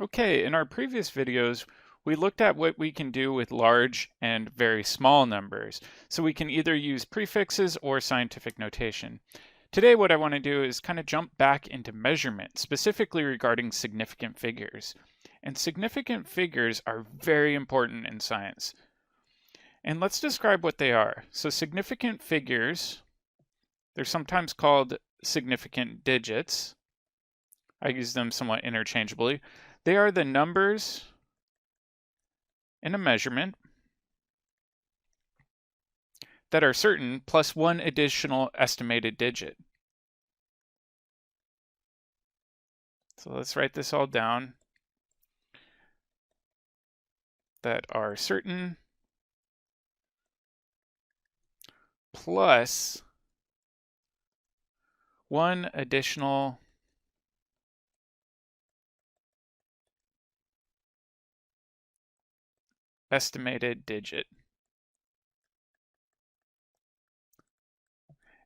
Okay, in our previous videos, we looked at what we can do with large and very small numbers. So we can either use prefixes or scientific notation. Today, what I want to do is kind of jump back into measurement, specifically regarding significant figures. And significant figures are very important in science. And let's describe what they are. So significant figures, they're sometimes called significant digits. I use them somewhat interchangeably. They are the numbers in a measurement that are certain plus one additional estimated digit. So let's write this all down. That are certain plus one additional estimated digit.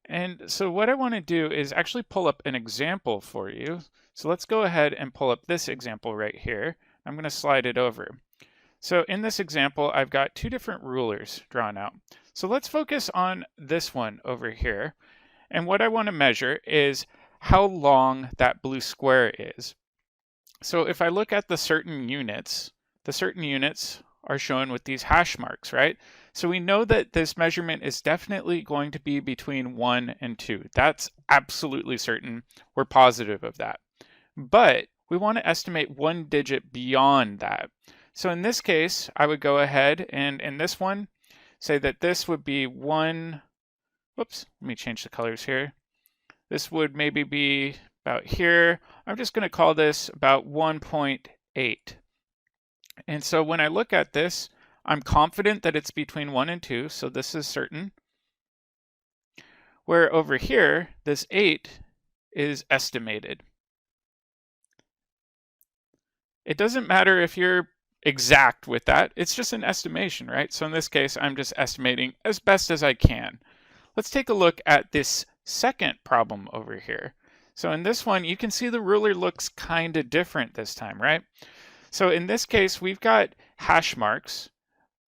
And so what I want to do is actually pull up an example for you. So let's go ahead and pull up this example right here. I'm going to slide it over. So in this example, I've got two different rulers drawn out. So let's focus on this one over here. And what I want to measure is how long that blue square is. So if I look at the certain units are shown with these hash marks, right? So we know that this measurement is definitely going to be between 1 and 2. That's absolutely certain. We're positive of that. But we want to estimate one digit beyond that. So in this case, I would go ahead and in this one, say that this would be whoops, let me change the colors here. This would maybe be about here. I'm just going to call this about 1.8. And so when I look at this, I'm confident that it's between 1 and 2, so this is certain. Where over here, this 8 is estimated. It doesn't matter if you're exact with that, it's just an estimation, right? So in this case, I'm just estimating as best as I can. Let's take a look at this second problem over here. So in this one, you can see the ruler looks kind of different this time, right? So in this case, we've got hash marks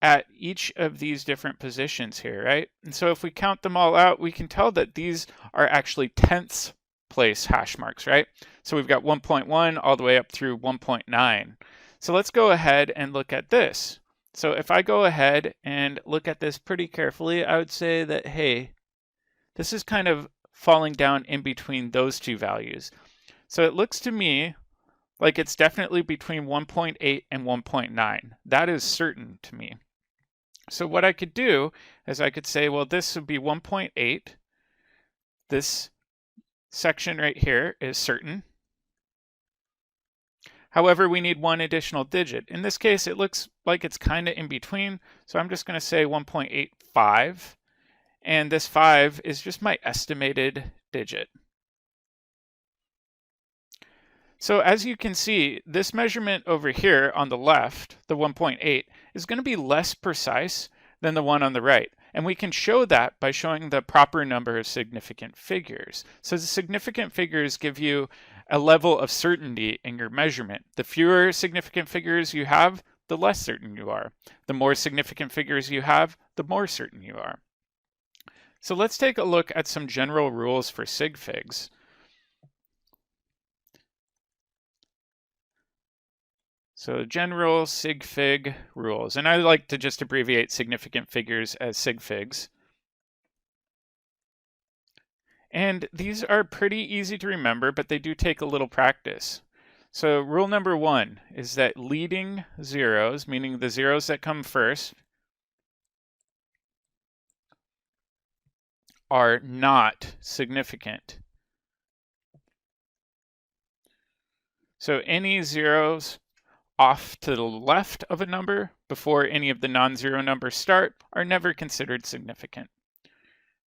at each of these different positions here, right? And so if we count them all out, we can tell that these are actually tenths place hash marks, right? So we've got 1.1 all the way up through 1.9. So let's go ahead and look at this. So if I go ahead and look at this pretty carefully, I would say that, hey, this is kind of falling down in between those two values. So it looks to me like it's definitely between 1.8 and 1.9. That is certain to me. So what I could do is I could say, well, this would be 1.8. This section right here is certain. However, we need one additional digit. In this case, it looks like it's kind of in between. So I'm just going to say 1.85. And this 5 is just my estimated digit. So as you can see, this measurement over here on the left, the 1.8, is going to be less precise than the one on the right. And we can show that by showing the proper number of significant figures. So the significant figures give you a level of certainty in your measurement. The fewer significant figures you have, the less certain you are. The more significant figures you have, the more certain you are. So let's take a look at some general rules for sig figs. So general sig fig rules, and I like to just abbreviate significant figures as sig figs. And these are pretty easy to remember, but they do take a little practice. So rule number 1 is that leading zeros, meaning the zeros that come first, are not significant. So any zeros off to the left of a number before any of the non-zero numbers start are never considered significant.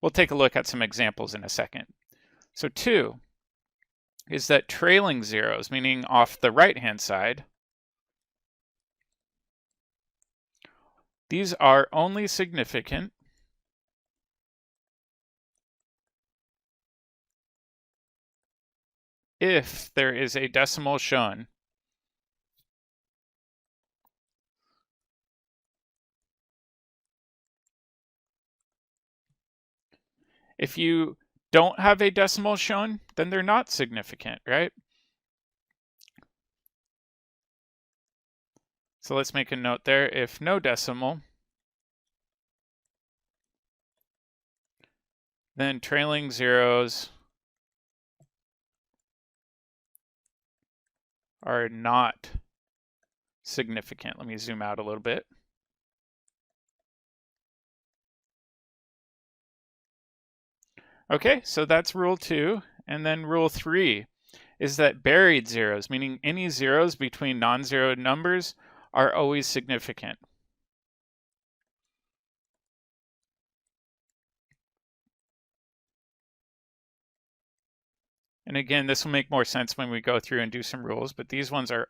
We'll take a look at some examples in a second. So 2 is that trailing zeros, meaning off the right-hand side, these are only significant if there is a decimal shown If you don't have a decimal shown, then they're not significant, right? So let's make a note there. If no decimal, then trailing zeros are not significant. Let me zoom out a little bit. Okay, so that's rule 2. And then rule 3 is that buried zeros, meaning any zeros between non-zero numbers, are always significant. And again, this will make more sense when we go through and do some rules, but these ones are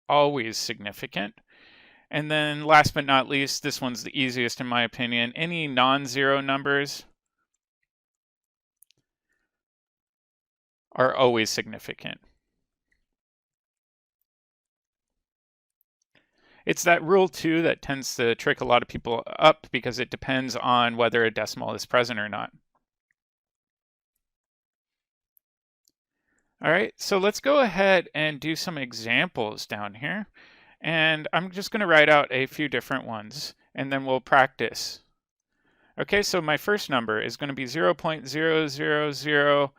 always significant. And then last but not least, this one's the easiest in my opinion, any non-zero numbers are always significant. It's that rule 2 that tends to trick a lot of people up because it depends on whether a decimal is present or not. All right, so let's go ahead and do some examples down here. And I'm just going to write out a few different ones, and then we'll practice. Okay, so my first number is going to be 0.000,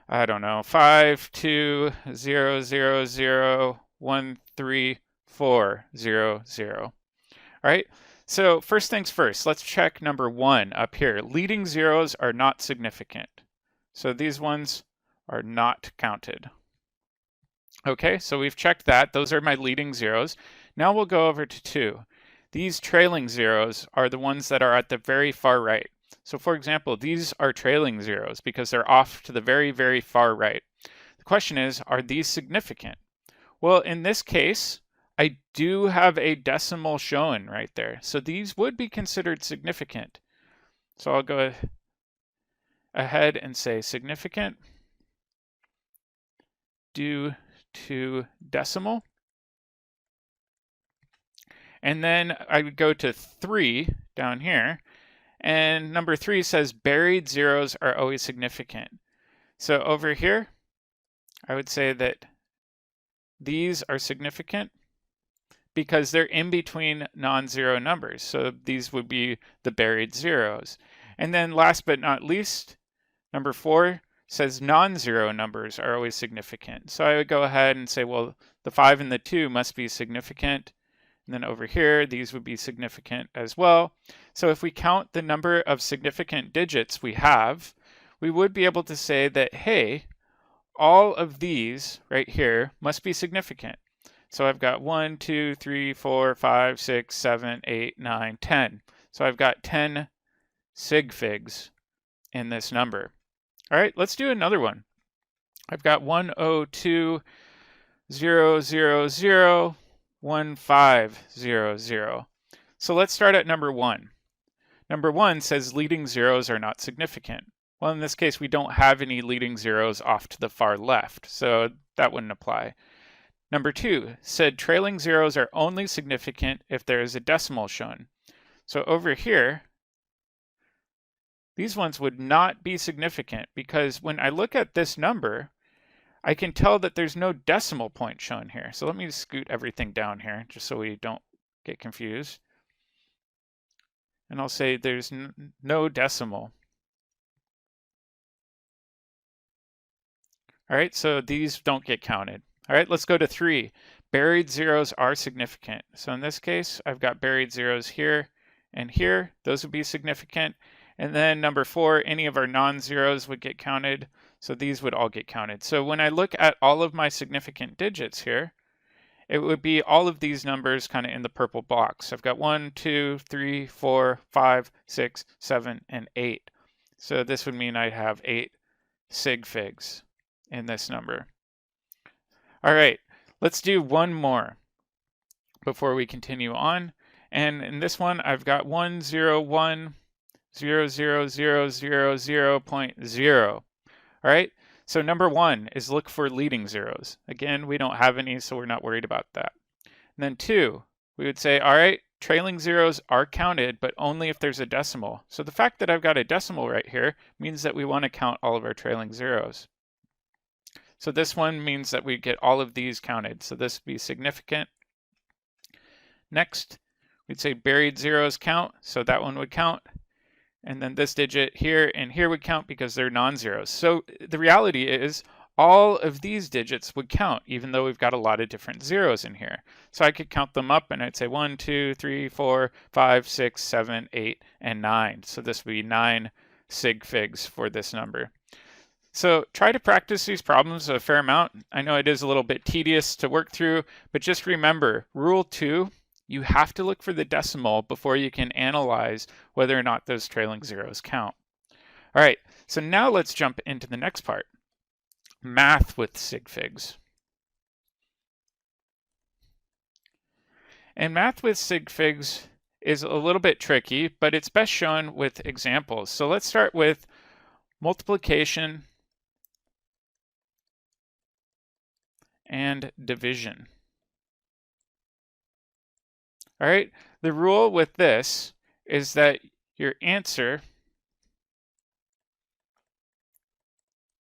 I don't know, 52000134000. All right, so first things first, let's check number 1 up here. Leading zeros are not significant. So these ones are not counted. Okay, so we've checked that. Those are my leading zeros. Now we'll go over to 2. These trailing zeros are the ones that are at the very far right. So for example, these are trailing zeros because they're off to the very, very far right. The question is, are these significant? Well, in this case, I do have a decimal shown right there. So these would be considered significant. So I'll go ahead and say significant due to decimal. And then I would go to 3 down here, and number 3 says buried zeros are always significant. So over here, I would say that these are significant because they're in between non-zero numbers. So these would be the buried zeros. And then last but not least, number 4 says non-zero numbers are always significant. So I would go ahead and say, well, the 5 and the 2 must be significant. And then over here, these would be significant as well. So if we count the number of significant digits we have, we would be able to say that, hey, all of these right here must be significant. So I've got 1, 2, 3, 4, 5, 6, 7, 8, 9, 10. So I've got 10 sig figs in this number. All right, let's do another one. I've got 102.000.1500. So let's start at number 1. Number 1 says leading zeros are not significant. Well, in this case, we don't have any leading zeros off to the far left, so that wouldn't apply. Number 2 said trailing zeros are only significant if there is a decimal shown. So over here, these ones would not be significant because when I look at this number, I can tell that there's no decimal point shown here. So let me scoot everything down here just so we don't get confused. And I'll say there's no decimal. All right, so these don't get counted. All right, let's go to 3. Buried zeros are significant. So in this case, I've got buried zeros here and here. Those would be significant. And then number 4, any of our non-zeros would get counted. So these would all get counted. So when I look at all of my significant digits here, it would be all of these numbers kind of in the purple box. I've got 1, 2, 3, 4, 5, 6, 7, and 8. So this would mean I'd have 8 sig figs in this number. All right, let's do one more before we continue on. And in this one, I've got 101.00000.0. All right, so number 1 is look for leading zeros. Again, we don't have any, so we're not worried about that. And then 2, we would say, all right, trailing zeros are counted, but only if there's a decimal. So the fact that I've got a decimal right here means that we want to count all of our trailing zeros. So this one means that we get all of these counted. So this would be significant. Next, we'd say buried zeros count, so that one would count. And then this digit here and here would count because they're non-zeros. So the reality is all of these digits would count, even though we've got a lot of different zeros in here. So I could count them up and I'd say 1, 2, 3, 4, 5, 6, 7, 8, and 9. So this would be 9 sig figs for this number. So try to practice these problems a fair amount. I know it is a little bit tedious to work through, but just remember, rule 2, you have to look for the decimal before you can analyze whether or not those trailing zeros count. All right, so now let's jump into the next part, math with sig figs. And math with sig figs is a little bit tricky, but it's best shown with examples. So let's start with multiplication and division. All right, the rule with this is that your answer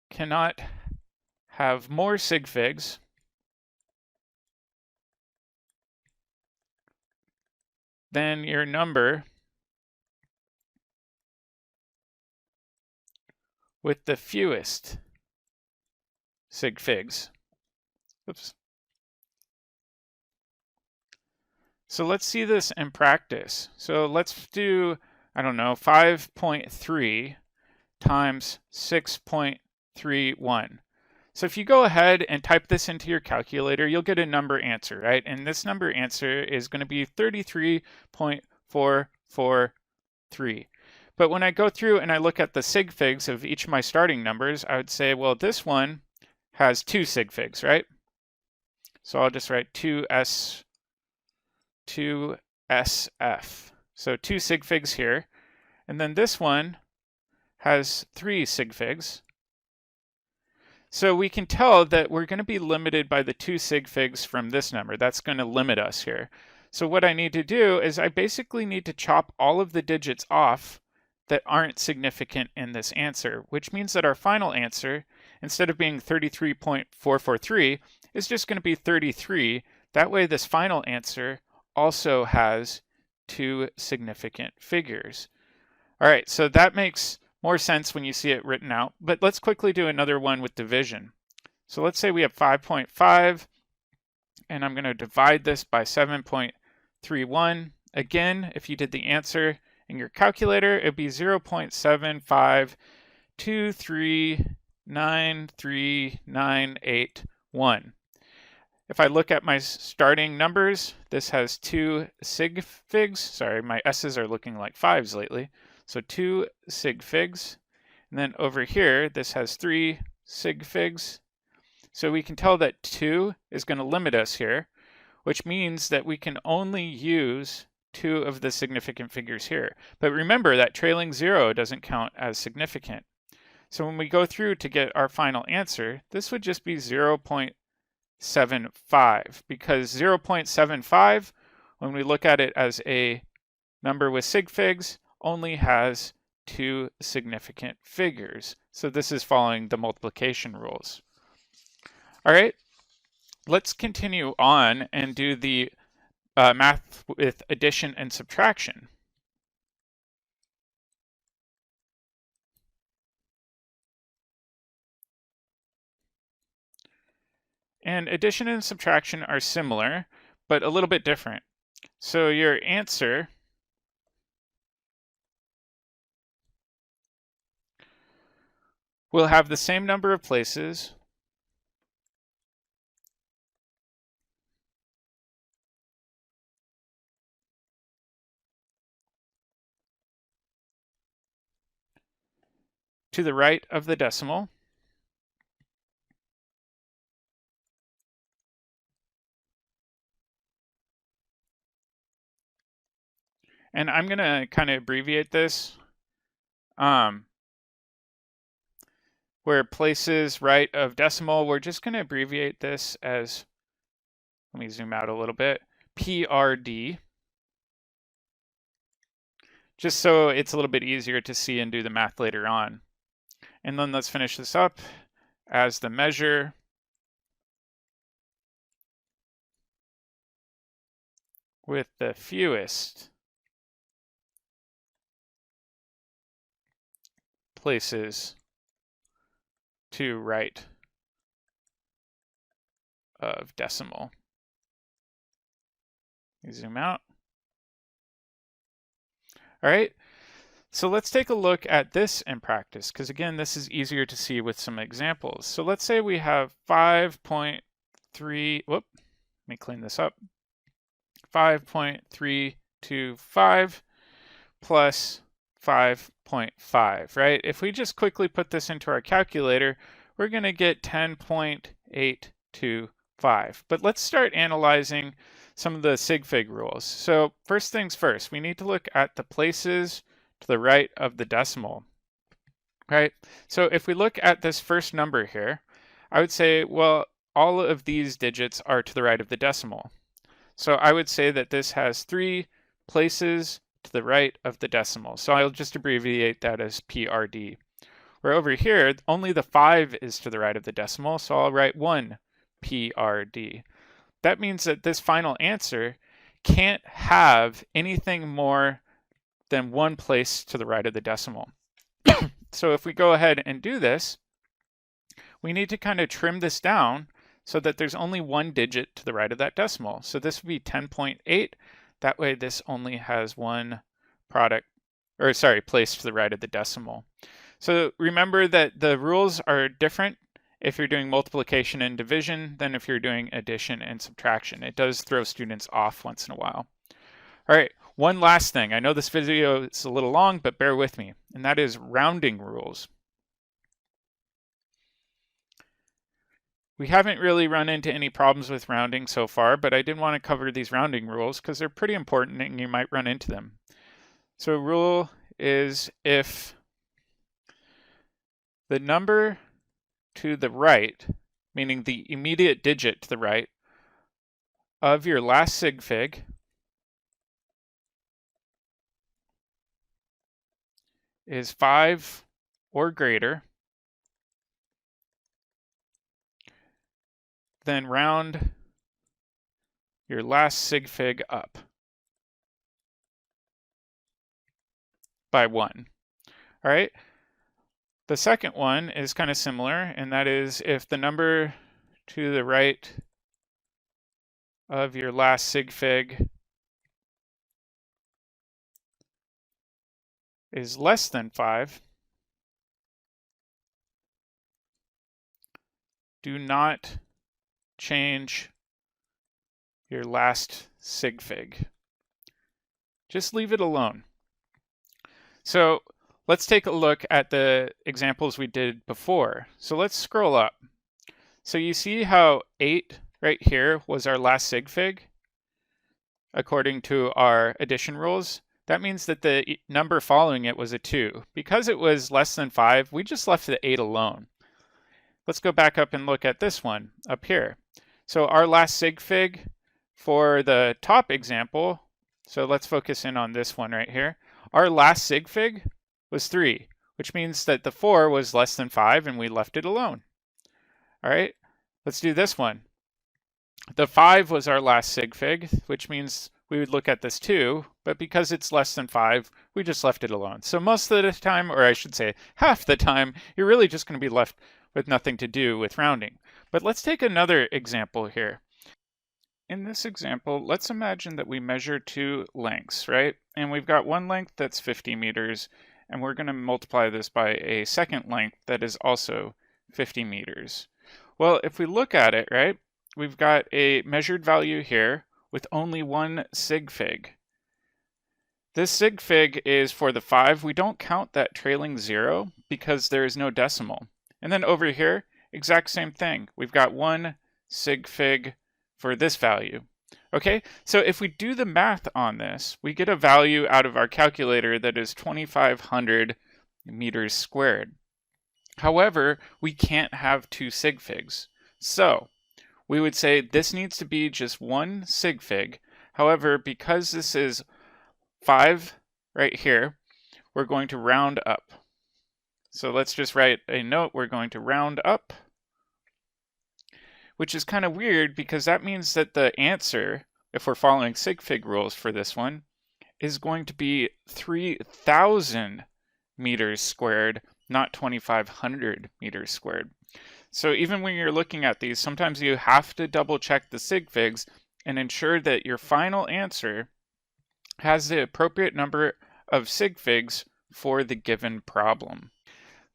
cannot have more sig figs than your number with the fewest sig figs. Oops. So let's see this in practice. So let's do, I don't know, 5.3 times 6.31. So if you go ahead and type this into your calculator, you'll get a number answer, right? And this number answer is going to be 33.443. But when I go through and I look at the sig figs of each of my starting numbers, I would say, well, this one has 2 sig figs, right? So I'll just write 2SF. So 2 sig figs here. And then this one has 3 sig figs. So we can tell that we're going to be limited by the 2 sig figs from this number. That's going to limit us here. So what I need to do is I basically need to chop all of the digits off that aren't significant in this answer, which means that our final answer, instead of being 33.443, is just going to be 33. That way this final answer also has 2 significant figures. All right, so that makes more sense when you see it written out, but let's quickly do another one with division. So let's say we have 5.5, and I'm going to divide this by 7.31. Again, if you did the answer in your calculator, it'd be 0.75239391. If I look at my starting numbers, this has 2 sig figs. Sorry, my S's are looking like 5s lately. So 2 sig figs. And then over here, this has 3 sig figs. So we can tell that 2 is going to limit us here, which means that we can only use 2 of the significant figures here. But remember that trailing 0 doesn't count as significant. So when we go through to get our final answer, this would just be 0.75, because 0.75, when we look at it as a number with sig figs, only has 2 significant figures. So this is following the multiplication rules. All right, let's continue on and do the math with addition and subtraction. And addition and subtraction are similar, but a little bit different. So your answer will have the same number of places, to the right of the decimal, and I'm going to kind of abbreviate this, where places right of decimal, we're just going to abbreviate this as, let me zoom out a little bit, PRD. just so it's a little bit easier to see and do the math later on. And then let's finish this up as the measure with the fewest places to right of decimal. Zoom out. All right, so let's take a look at this in practice, because again, this is easier to see with some examples. So let's say we have 5.3, let me clean this up, 5.325 plus 5.5, right? If we just quickly put this into our calculator, we're going to get 10.825. But let's start analyzing some of the sig fig rules. So first things first, we need to look at the places to the right of the decimal, right? So if we look at this first number here, I would say, well, all of these digits are to the right of the decimal. So I would say that this has 3 places to the right of the decimal. So I'll just abbreviate that as PRD. Where over here, only the 5 is to the right of the decimal, so I'll write 1 PRD. That means that this final answer can't have anything more than 1 place to the right of the decimal. So if we go ahead and do this, we need to kind of trim this down so that there's only 1 digit to the right of that decimal. So this would be 10.8. That way this only has 1 place to the right of the decimal. So remember that the rules are different if you're doing multiplication and division than if you're doing addition and subtraction. It does throw students off once in a while. All right, one last thing. I know this video is a little long, but bear with me, and that is rounding rules. We haven't really run into any problems with rounding so far, but I did want to cover these rounding rules because they're pretty important and you might run into them. So rule is if the number to the right, meaning the immediate digit to the right of your last sig fig is 5 or greater, then round your last sig fig up by 1. All right. The second one is kind of similar, and that is if the number to the right of your last sig fig is less than 5, do not change your last sig fig. Just leave it alone. So let's take a look at the examples we did before. So let's scroll up. So you see how 8 right here was our last sig fig according to our addition rules. That means that the number following it was a 2. Because it was less than 5, we just left the 8 alone. Let's go back up and look at this one up here. So our last sig fig for the top example, so let's focus in on this one right here. Our last sig fig was 3, which means that the 4 was less than 5 and we left it alone. All right, let's do this one. The 5 was our last sig fig, which means we would look at this 2, but because it's less than 5, we just left it alone. So most of the time, or I should say half the time, you're really just going to be left with nothing to do with rounding. But let's take another example here. In this example, let's imagine that we measure 2 lengths, right? And we've got one length that's 50 meters, and we're going to multiply this by a second length that is also 50 meters. Well, if we look at it, right, we've got a measured value here with only 1 sig fig. This sig fig is for the 5. We don't count that trailing 0 because there is no decimal. And then over here, exact same thing. We've got 1 sig fig for this value. Okay, so if we do the math on this, we get a value out of our calculator that is 2,500 meters squared. However, we can't have 2 sig figs. So we would say this needs to be just 1 sig fig. However, because this is 5 right here, we're going to round up. So let's just write a note, we're going to round up, which is kind of weird because that means that the answer, if we're following sig fig rules for this one, is going to be 3,000 meters squared, not 2,500 meters squared. So even when you're looking at these, sometimes you have to double check the sig figs and ensure that your final answer has the appropriate number of sig figs for the given problem.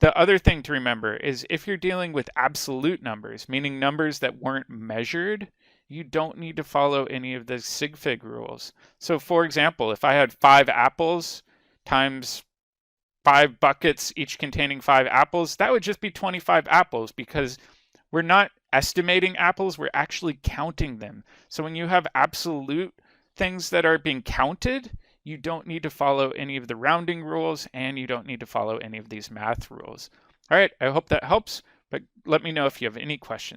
The other thing to remember is if you're dealing with absolute numbers, meaning numbers that weren't measured, you don't need to follow any of the sig fig rules. So for example, if I had 5 apples times 5 buckets, each containing 5 apples, that would just be 25 apples because we're not estimating apples, we're actually counting them. So when you have absolute things that are being counted, you don't need to follow any of the rounding rules and you don't need to follow any of these math rules. All right, I hope that helps, but let me know if you have any questions.